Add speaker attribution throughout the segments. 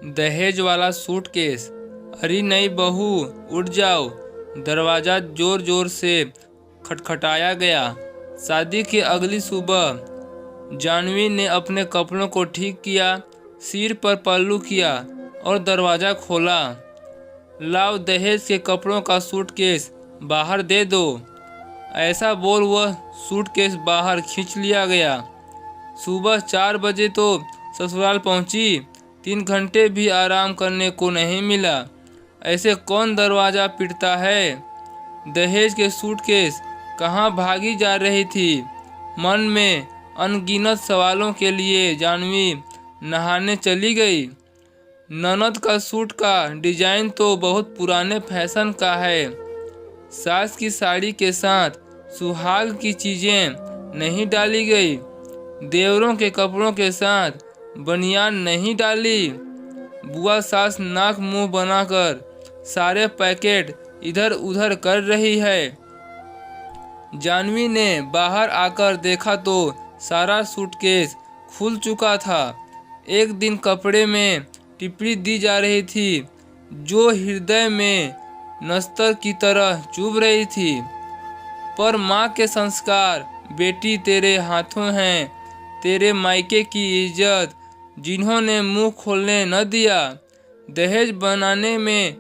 Speaker 1: दहेज वाला सूटकेस। अरे नई बहू, उठ जाओ। दरवाज़ा जोर जोर से खटखटाया गया। शादी की अगली सुबह जानवी ने अपने कपड़ों को ठीक किया, सिर पर पल्लू किया और दरवाज़ा खोला। लाओ दहेज के कपड़ों का सूटकेस बाहर दे दो। ऐसा बोल वह सूटकेस बाहर खींच लिया गया। सुबह 4 बजे तो ससुराल पहुंची। 3 घंटे भी आराम करने को नहीं मिला। ऐसे कौन दरवाज़ा पीटता है? दहेज के सूटकेस कहाँ भागी जा रही थी? मन में अनगिनत सवालों के लिए जानवी नहाने चली गई। ननद का सूट का डिजाइन तो बहुत पुराने फैशन का है। सास की साड़ी के साथ सुहाग की चीज़ें नहीं डाली गई। देवरों के कपड़ों के साथ बनियान नहीं डाली। बुआ सास नाक मुंह बनाकर सारे पैकेट इधर उधर कर रही है। जानवी ने बाहर आकर देखा तो सारा सूटकेस खुल चुका था। एक दिन कपड़े में टिप्पणी दी जा रही थी जो हृदय में नस्तर की तरह चुभ रही थी। पर माँ के संस्कार, बेटी तेरे हाथों हैं, तेरे मायके की इज्जत, जिन्होंने मुंह खोलने न दिया। दहेज बनाने में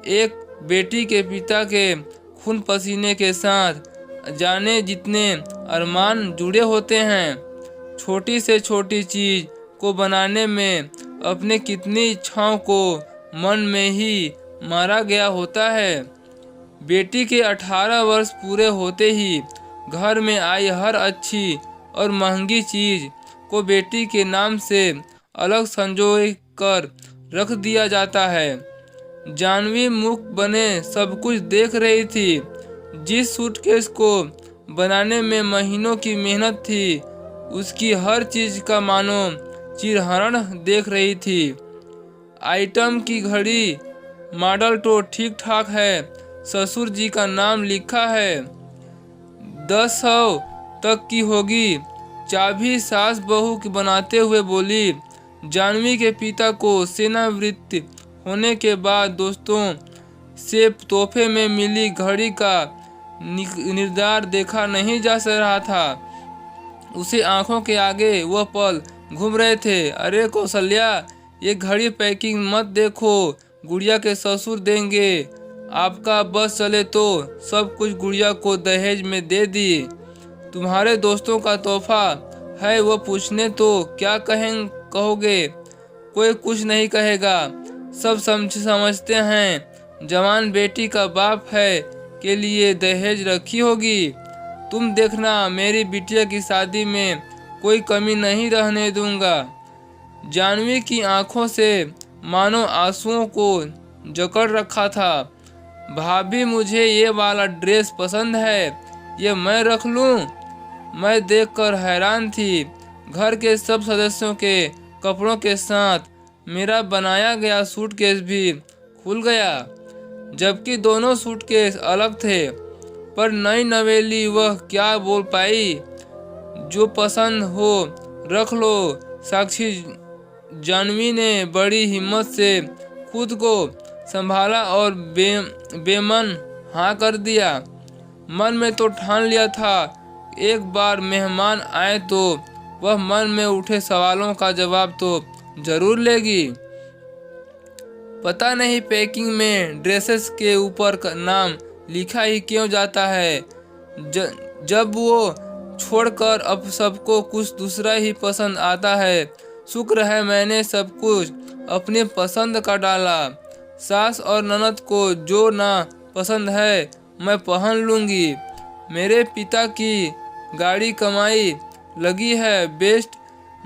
Speaker 1: एक बेटी के पिता के खून पसीने के साथ जाने जितने अरमान जुड़े होते हैं। छोटी से छोटी चीज को बनाने में अपने कितनी इच्छाओं को मन में ही मारा गया होता है। बेटी के 18 वर्ष पूरे होते ही घर में आई हर अच्छी और महंगी चीज को बेटी के नाम से अलग संजो कर रख दिया जाता है। जानवी मुख बने सब कुछ देख रही थी। जिस सूटकेस को बनाने में महीनों की मेहनत थी, उसकी हर चीज का मानो चिरहरण देख रही थी। आइटम की घड़ी मॉडल तो ठीक ठाक है, ससुर जी का नाम लिखा है, 1000 तक की होगी। चाबी सास बहू की बनाते हुए बोली। जानवी के पिता को सेवानिवृत्त होने के बाद दोस्तों से तोहफे में मिली घड़ी का निर्धार देखा नहीं जा रहा था। उसे आंखों के आगे वह पल घूम रहे थे। अरे कौशल्या, ये घड़ी पैकिंग मत देखो, गुड़िया के ससुर देंगे। आपका बस चले तो सब कुछ गुड़िया को दहेज में दे दिए। तुम्हारे दोस्तों का तोहफा है, वो पूछने तो क्या कहोगे? कोई कुछ नहीं कहेगा। सब समझते हैं जवान बेटी का बाप है के लिए दहेज रखी होगी। तुम देखना, मेरी बिटिया की शादी में कोई कमी नहीं रहने दूंगा। जानवी की आंखों से मानो आंसुओं को जकड़ रखा था। भाभी, मुझे ये वाला ड्रेस पसंद है, ये मैं रख लूं? मैं देखकर हैरान थी। घर के सब सदस्यों के कपड़ों के साथ मेरा बनाया गया सूटकेस भी खुल गया, जबकि दोनों सूटकेस अलग थे। पर नई नवेली वह क्या बोल पाई? जो पसंद हो रख लो साक्षी। जानवी ने बड़ी हिम्मत से खुद को संभाला और बेमन हाँ कर दिया। मन में तो ठान लिया था एक बार मेहमान आए तो वह मन में उठे सवालों का जवाब तो जरूर लेगी। पता नहीं पैकिंग में ड्रेसेस के ऊपर नाम लिखा ही क्यों जाता है। जब वो छोड़कर अब सबको कुछ दूसरा ही पसंद आता है। शुक्र है मैंने सब कुछ अपने पसंद का डाला। सास और ननद को जो ना पसंद है मैं पहन लूँगी। मेरे पिता की गाड़ी कमाई लगी है, वेस्ट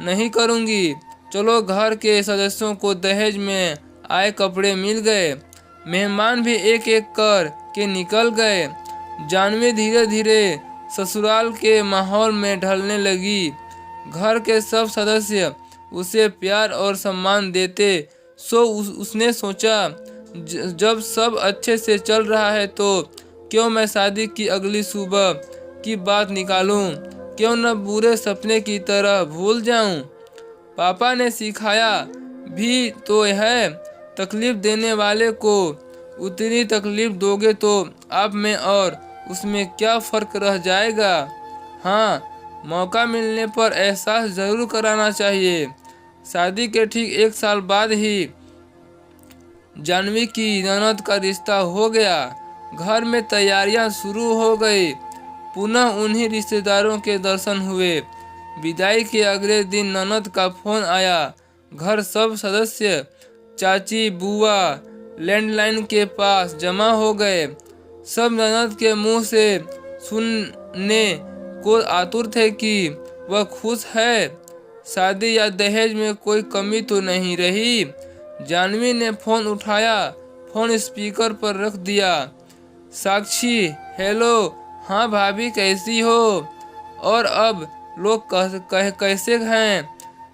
Speaker 1: नहीं करूँगी। चलो, घर के सदस्यों को दहेज में आए कपड़े मिल गए। मेहमान भी एक एक कर के निकल गए। जानवी धीरे धीरे ससुराल के माहौल में ढलने लगी। घर के सब सदस्य उसे प्यार और सम्मान देते। उसने सोचा, जब सब अच्छे से चल रहा है तो क्यों मैं शादी की अगली सुबह की बात निकालूं? क्यों न बुरे सपने की तरह भूल जाऊं? पापा ने सिखाया, भी तो है। तकलीफ देने वाले को उतनी तकलीफ दोगे तो आप में और उसमें क्या फ़र्क रह जाएगा। हाँ, मौका मिलने पर एहसास ज़रूर कराना चाहिए। शादी के ठीक 1 साल बाद ही जाह्नवी की ननद का रिश्ता हो गया। घर में तैयारियां शुरू हो गई। पुनः उन्हीं रिश्तेदारों के दर्शन हुए। विदाई के अगले दिन ननद का फोन आया। घर सब सदस्य, चाची, बुआ लैंडलाइन के पास जमा हो गए। सब ननद के मुंह से सुनने को आतुर थे कि वह खुश है। शादी या दहेज में कोई कमी तो नहीं रही। जाह्नवी ने फोन उठाया, फोन स्पीकर पर रख दिया। साक्षी, हेलो। हाँ भाभी, कैसी हो? और अब लोग कैसे हैं?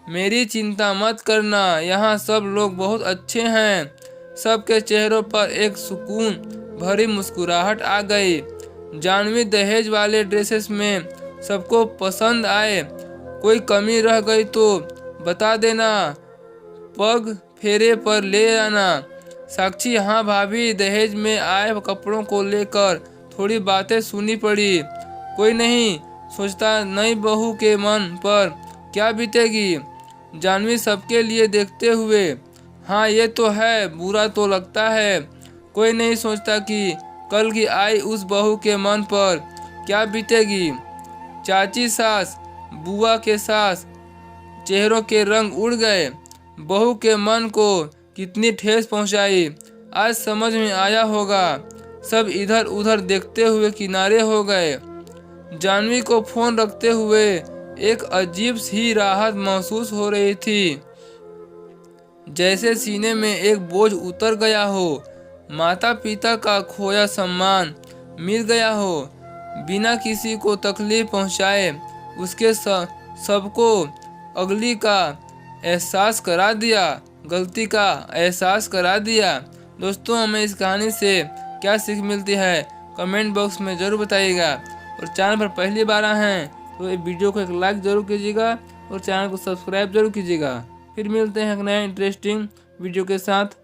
Speaker 1: मेरी चिंता मत करना, यहाँ सब लोग बहुत अच्छे हैं। सबके चेहरों पर एक सुकून भरी मुस्कुराहट आ गई। जाह्नवी दहेज वाले ड्रेसेस में सबको पसंद आए। कोई कमी रह गई तो बता देना, पग फेरे पर ले आना। साक्षी, हाँ भाभी, दहेज में आए कपड़ों को लेकर थोड़ी बातें सुनी पड़ी। कोई नहीं सोचता नई बहू के मन पर क्या बीतेगी। जाह्नवी सबके लिए देखते हुए, हाँ ये तो है, बुरा तो लगता है। कोई नहीं सोचता कि कल की आई उस बहू के मन पर क्या बीतेगी। चाची, सास, बुआ के सास चेहरों के रंग उड़ गए। बहू के मन को कितनी ठेस पहुंचाई, आज समझ में आया होगा। सब इधर उधर देखते हुए किनारे हो गए। जाह्नवी को फोन रखते हुए एक अजीब सी राहत महसूस हो रही थी, जैसे सीने में एक बोझ उतर गया हो। माता पिता का खोया सम्मान मिल गया हो। बिना किसी को तकलीफ पहुंचाए उसके सबको अगली का एहसास करा दिया, गलती का एहसास करा दिया। दोस्तों, हमें इस कहानी से क्या सीख मिलती है कमेंट बॉक्स में ज़रूर बताइएगा। और चैनल पर पहली बार आए हैं तो इस वीडियो को एक लाइक ज़रूर कीजिएगा और चैनल को सब्सक्राइब जरूर कीजिएगा। फिर मिलते हैं एक नए इंटरेस्टिंग वीडियो के साथ।